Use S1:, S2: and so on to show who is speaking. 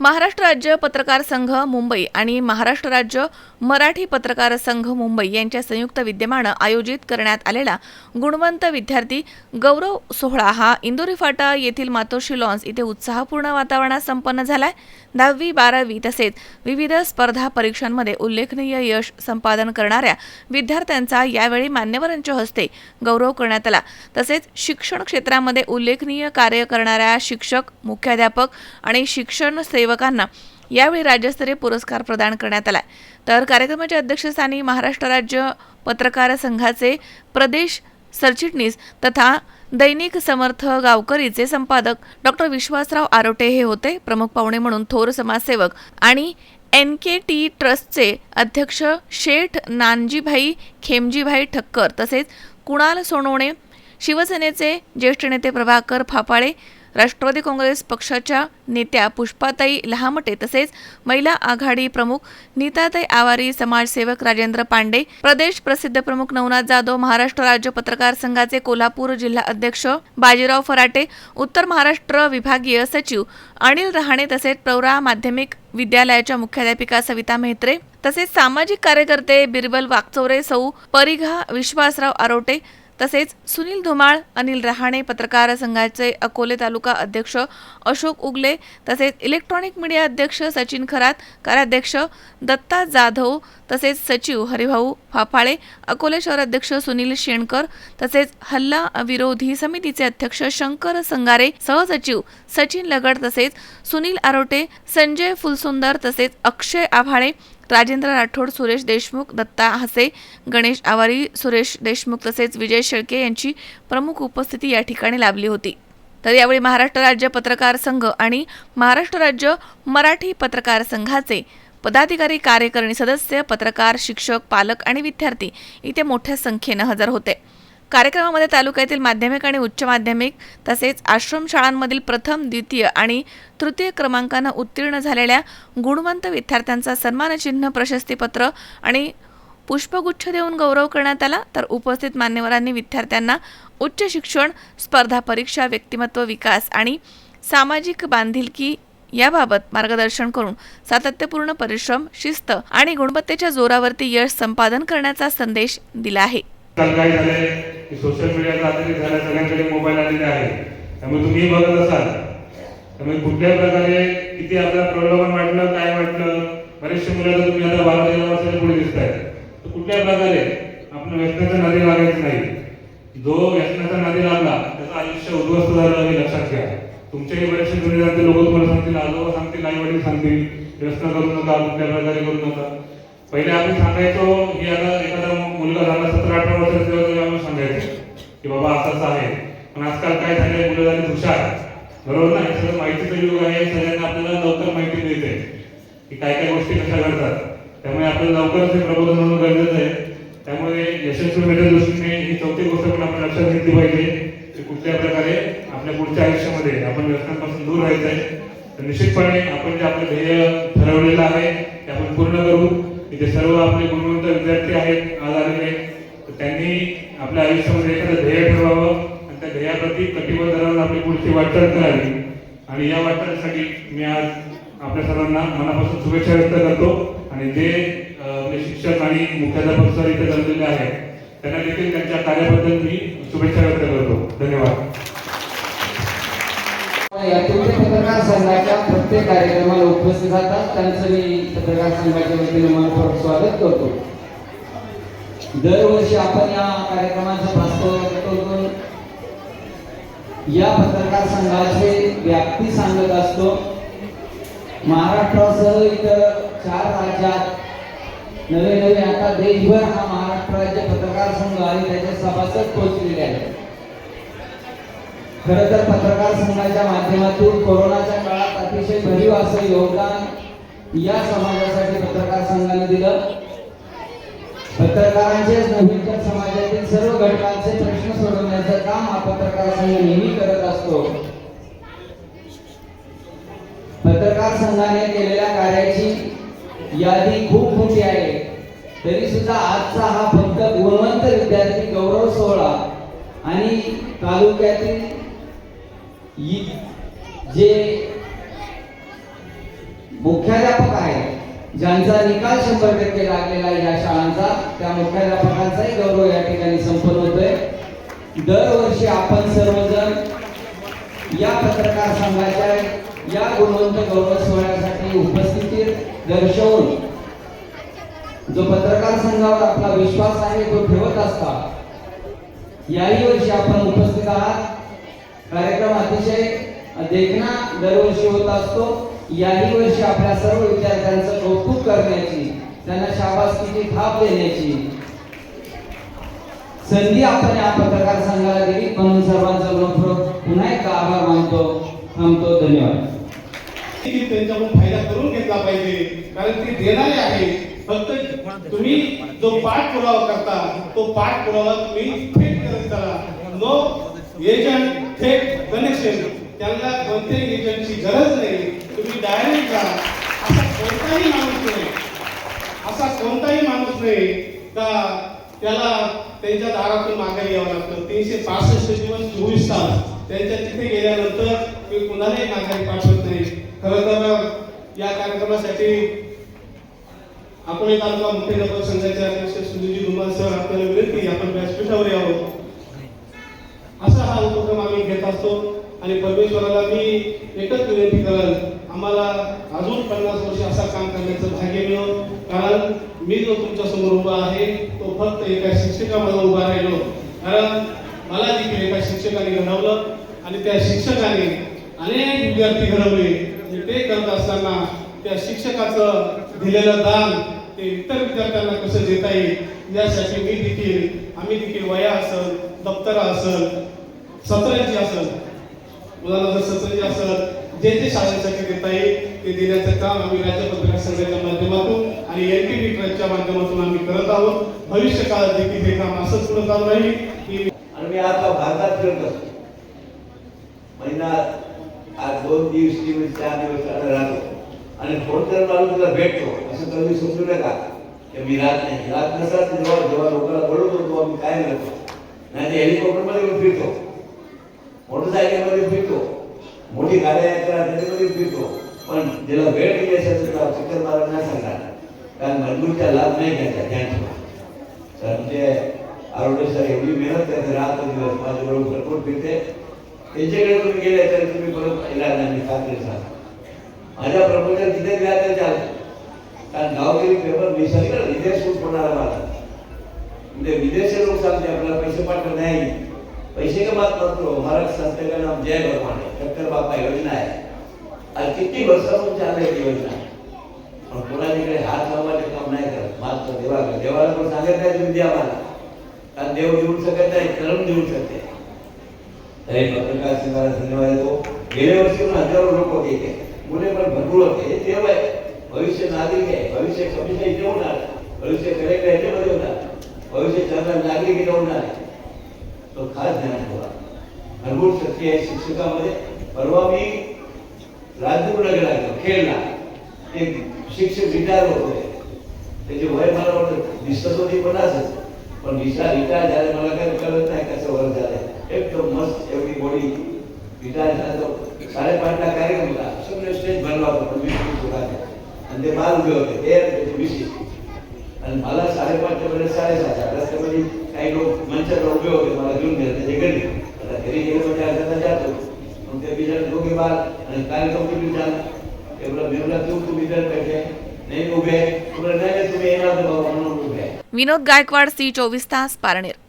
S1: महाराष्ट्र राज्य पत्रकार संघ मुंबई आणि महाराष्ट्र राज्य मराठी पत्रकार संघ मुंबई यांच्या संयुक्त विद्यमानं आयोजित करण्यात आलेला गुणवंत विद्यार्थी गौरव सोहळा हा इंदोरी फाटा येथील मातोश्री लॉन्स इथे उत्साहपूर्ण वातावरणात संपन्न झालाय। 10वी 12वी तसेच विविध स्पर्धा परीक्षांमध्ये उल्लेखनीय यश संपादन करणाऱ्या विद्यार्थ्यांचा यावेळी मान्यवरांच्या हस्ते गौरव करण्यात आला। तसेच शिक्षण क्षेत्रामध्ये उल्लेखनीय कार्य करणाऱ्या शिक्षक, मुख्याध्यापक आणि शिक्षण सेवकांना यावेळी राज्यस्तरीय पुरस्कार प्रदान करण्यात आला। तर कार्यक्रमाच्या अध्यक्षस्थानी महाराष्ट्र राज्य पत्रकार संघाचे प्रदेश सरचिटणीस तथा दैनिक समर्थ गावकरीचे संपादक डॉक्टर विश्वासराव आरोटे हे होते। प्रमुख पाहुणे म्हणून थोर समाजसेवक आणि NKT ट्रस्टचे अध्यक्ष शेठ नानजीभाई खेमजीभाई ठक्कर तसेच कुणाल सोनवणे, शिवसेनेचे ज्येष्ठ नेते प्रभाकर फापाळे, राष्ट्रवादी काँग्रेस पक्षाच्या नेत्या पुष्पाताई लहामटे तसेच महिला आघाडी प्रमुख नीताताई आवारी, समाजसेवक राजेंद्र पांडे, प्रदेश प्रसिद्ध प्रमुख नवनाथ जाधव, महाराष्ट्र राज्य पत्रकार संघाचे कोल्हापूर जिल्हा अध्यक्ष बाजीराव फराटे, उत्तर महाराष्ट्र विभागीय सचिव अनिल रहाणे तसेच प्रौढ माध्यमिक विद्यालयाच्या मुख्याध्यापिका सविता मेहत्रे तसेच सामाजिक कार्यकर्ते बिरबल वाकचौरे, सौ परिघा विश्वासराव आरोटे तसेच सुनील धुमाळ, अनिल रहाणे, पत्रकार संघाचे अकोले तालुका अध्यक्ष अशोक उगले तसेच इलेक्ट्रॉनिक मीडिया अध्यक्ष सचिन खरात, कार्याध्यक्ष दत्ता जाधव तसेच सचिव हरिभाऊ फाफाळे, अकोले शहर अध्यक्ष सुनील शेणकर तसेच हल्ला विरोधी समितीचे अध्यक्ष शंकर संगारे, सहसचिव सचिन लगड तसेच सुनील आरोटे, संजय फुलसुंदर तसेच अक्षय आभाळे, राजेंद्र राठोड, सुरेश देशमुख, दत्ता हसे, गणेश आवारी, सुरेश देशमुख तसेच विजय शेळके यांची प्रमुख उपस्थिती या ठिकाणी लाभली होती। तर यावेळी महाराष्ट्र राज्य पत्रकार संघ आणि महाराष्ट्र राज्य मराठी पत्रकार संघाचे पदाधिकारी, कार्यकारिणी सदस्य, पत्रकार, शिक्षक, पालक आणि विद्यार्थी इथे मोठ्या संख्येने हजर होते। कार्यक्रमामध्ये तालुक्यातील माध्यमिक आणि उच्च माध्यमिक तसेच आश्रम शाळांमधील प्रथम, द्वितीय आणि तृतीय क्रमांकाने उत्तीर्ण झालेल्या गुणवंत विद्यार्थ्यांचा सन्मानचिन्ह, प्रशस्तीपत्र आणि पुष्पगुच्छ देऊन गौरव करण्यात आला। तर उपस्थित मान्यवरांनी विद्यार्थ्यांना उच्च शिक्षण, स्पर्धा परीक्षा, व्यक्तिमत्व विकास आणि सामाजिक बांधिलकी याबाबत मार्गदर्शन करून सातत्यपूर्ण परिश्रम, शिस्त आणि गुणवत्तेच्या जोरावरती यश संपादन करण्याचा संदेश दिला आहे।
S2: काल काय झालंय की सोशल मीडियाचा अतिरेक झाला, सगळ्यांकडे मोबाईल आलेले आहे, त्यामुळे तुम्ही बघत असाल, त्यामुळे कुठल्याही प्रकारे किती आपल्याला प्रलोभन वाटलं, काय वाटलं, बरेचशे मुलं तुम्ही आता 12-13 वर्षाच्या पुढे दिसताय, तर कुठल्याही प्रकारे आपण व्यसनाच्या नादी लागायचं नाही। जो व्यसनाच्या नादी लागला त्याचं आयुष्य उद्ध्वस्त झालं हे लक्षात घ्या। तुमचेही बरेचसे जुने जाते लोक तुम्हाला सांगतील, आजोबा सांगतील, आई वडील सांगतील, व्यसन करू नका, कुठल्या प्रकारे करू नका। पहिले आपण सांगायचो की आता एखादा मुलगा झाला 17-18 वर्षाचा तेव्हा आपण सांगायचो की बाबा असंच आहे, पण आजकाल काय झालंय, मुलं झाली हुशार, बरोबर ना? सगळं माहितीचं युग आहे, सगळ्यांना आपल्याला लवकर माहिती मिळते की काय काय गोष्टी कशा घडतात, त्यामुळे आपल्याला लवकरच हे प्रबोधन होणं गरजेचं आहे। त्यामुळे यशस्वीतेच्या दृष्टीने ही चौथी गोष्ट पण आपण लक्षात घेतली पाहिजे की कुठल्या प्रकारे आपल्या पुढच्या आयुष्यामध्ये आपण व्यसनांपासून दूर राहायचं आहे। तर निश्चितपणे आपण जे आपलं ध्येय ठरवलेलं आहे ते आपण पूर्ण करू। इथे सर्व आपले गुणवंत विद्यार्थी आहेत आज आलेले, तर त्यांनी आपल्या आयुष्यामध्ये एखादं ध्येय ठरवावं आणि त्या ध्येयाप्रती कटिबद्ध राहून आपली पुढची वाटचाल करावी। आणि या वाटचालीसाठी मी आज आपल्या सर्वांना मनापासून शुभेच्छा व्यक्त करतो आणि जे शिक्षक आणि मुख्याध्यापक सर इथे जमलेले आहेत त्यांना देखील त्यांच्या कार्याबद्दल मी शुभेच्छा व्यक्त करतो। धन्यवाद।
S3: पत्रकार संघाच्या प्रत्येक कार्यक्रमाला उपस्थित राहतात त्यांचं मी पत्रकार संघाच्या वतीने मनपूर्वक स्वागत करतो। दरवर्षी आपण या कार्यक्रमाचं प्रास्ताविक करून या पत्रकार संघाचे व्याप्ती सांगत असतो। महाराष्ट्रासह इतर 4 राज्यात नवे आता देशभर हा महाराष्ट्र राज्य पत्रकार संघ आणि त्याचे सभासद पोहोचलेले आहेत। खरं तर पत्रकार संघाच्या माध्यमातून कोरोनाच्या काळात अतिशय भरीव असं योगदान या समाजासाठी पत्रकार संघाने दिलं। पत्रकारांचेच नव्हे तर समाजातील सर्व घटकांचे प्रश्न सोडवण्याचं काम हा पत्रकार संघ नेहमी करत असतो। पत्रकार संघाने केलेल्या कार्याची यादी खूप मोठी आहे, तरी सुद्धा आजचा हा फक्त गुणवंत विद्यार्थी गौरव सोहळा आणि तालुक्यातील जे मुख्याध्यापक आहेत ज्यांचा निकाल 100% लागलेला आहे या शाळांचा, त्या मुख्याध्यापकांचाही गौरव या ठिकाणी संपन्न होतोय. दरवर्षी आपण सर्वजण या पत्रकार संघाच्या या गुणवंत गौरव सोहळ्यासाठी उपस्थिती दर्शवून जो पत्रकार संघावर आपला विश्वास आहे तो ठेवत असतात. याही वर्षी आपण उपस्थित आहात. कार्यक्रम अतिशय देखणा दरवर्षी होत असतो. याही वर्षी आपल्या सर्व विद्यार्थ्यांचं कौतुक करण्याची, त्यांना शाबासकीची थाप देण्याची संधी आपण या पत्रकार संघाला दिली, म्हणून सर्वांचा पुन्हा एकदा आभार मानतो. थांबतो. धन्यवाद.
S4: त्यांच्याकडून फायदा करून घेतला पाहिजे, कारण ते देणारे आहे. फक्त तुम्ही जो पाठपुरावा करता तो पाठपुरावा तुम्ही थेट करत चला. नो एजंट थेट कनेक्शन, त्यांना कोणत्याही एजंटची गरज नाही. तुम्ही डायरेक्ट जा. असा कोणताही माणूस नाही का त्याला त्यांच्या दारातून माघारी यावं लागतं. 365 दिवस 24 तास त्यांच्या तिथे गेल्यानंतर मी कुणालाही माघारी पाठवत नाही. खरं तर या कार्यक्रमासाठी अकोले तालुका मुख्याध्यापक संघाचे अध्यक्ष सुनीलजी धुमाळ सर आपल्याला विनंती, आपण व्यासपीठावर यावं. असा हा उपक्रम आम्ही घेत असतो आणि परमेश्वराला मी एकच विनंती करेन, आम्हाला अजून 50 वर्ष असं काम करण्याचं भाग्य मिळो. कारण मी जो तुमच्या समोर उभा आहे तो फक्त एका शिक्षकामध्ये उभा राहिलो. कारण मला देखील एका शिक्षकाने घडवलं आणि त्या शिक्षकाने अनेक विद्यार्थी घडवले. ते करत असताना त्या शिक्षकाचं दिलेलं दान ते इतर विद्यार्थ्यांना कसं देता येईल यासाठी आम्ही देखील वया असेल, दप्तर असेल, सतरंजी असेल, मुलांना जर सतरंजी असेल जे शाळेसाठी देता येईल ते देण्याचं काम आम्ही राज्य पत्रकार संघाच्या माध्यमातून आणि एनटीव्ही ट्रस्टच्या माध्यमातून आम्ही करत आहोत. भविष्य काळात देखील हे काम असंच पुढे चालू राहील.
S5: आणि मी आता भारतात फिरत असतो. महिन्यात आज 2 दिवस 3 दिवस 4 दिवस राहतो आणि फोन करून आलो तुला भेटतो असं कधी समजू नका की मी राहत नसतात. जेव्हा लोकांना बोलवतो तेव्हा मी काय करतो, नाही ते हेलिकॉप्टरमध्ये फिरतो, मोटरसायकलमध्ये फिरतो, मोठी गाड्या त्याच्यामध्ये फिरतो. पण ज्याला वेळ दिली असेल तर चक्कर मारत नाही सांगणार, कारण मजबूरीचा लाभ नाही घ्यायचा. ध्यान सर म्हणजे आरोग्य सर एवढी मेहनत करते, रात दिवस माझ्याबरोबर भरपूर फिरते. त्यांच्याकडे तुम्ही गेले तर तुम्ही परत इलाज नाही खात्री सांगा. माझ्या प्रपोजल तिथे दिला तर चालतं, कारण गावकरी पेपर मी सगळं विदेश सूट होणार मला. म्हणजे विदेशी लोक सांगते आपल्याला पैसे पाठवत नाही, पैसे का बात करतो. महाराष्ट्र संस्थे का नाम जय भगवान है, शंकर बापा योजना आहे. आज किती वर्षापासून चालू आहे योजना, पण कोणाकडे हात लावायचे काम नाही करत. मात्र देवाला पण सांगत नाही तुम्ही द्या मला, कारण देव देऊ शकत नाही, कर्म देऊ शकते. तरी पत्रकार संघाला धन्यवाद देतो. गेल्या वर्षी पण हजारो लोक होते, मुले पण भरपूर होते. हे देव आहे, भविष्य नागरिक आहे, भविष्य कमिशन इथे होणार, भविष्य कलेक्टर ह्याच्यामध्ये होणार, भविष्य चांगला नागरिक इथे होणार. तो खास ध्यान ठेवा. भरपूर शक्ती आहे शिक्षकामध्ये. परवा मी राज्यपूर्ण गेला खेळला, एक शिक्षक रिटायर होते. त्याचे वय मला वाटतं दिसत होती 50, पण रिटायर झाले मला काही कळत नाही कसं वय झालंय. एकदम मस्त एवढी बॉडी रिटायर झाला. तो 5:30ला कार्यक्रम होता, सगळे स्टेज भरला होता, पण 20 लोक आले आणि ते बाल उभे होते ते विशेष. आणि मला 5:30च्या वेळेस 6:30च्या रस्त्यामध्ये काही लोक मंचावर उभे होते, मला घेऊन गेले त्याच्या घरी. आता घरी गेले म्हणजे अर्धा जातो, मग ते बिचारे दोघे बाल आणि कार्यक्रम तुम्ही झाला एवढं मेवला तुम्ही जर पाहिजे नाही उभे तुला नाही तुम्ही येणार बाबा म्हणून उभे.
S1: विनोद गायकवाड, C24 तास, पारनेर.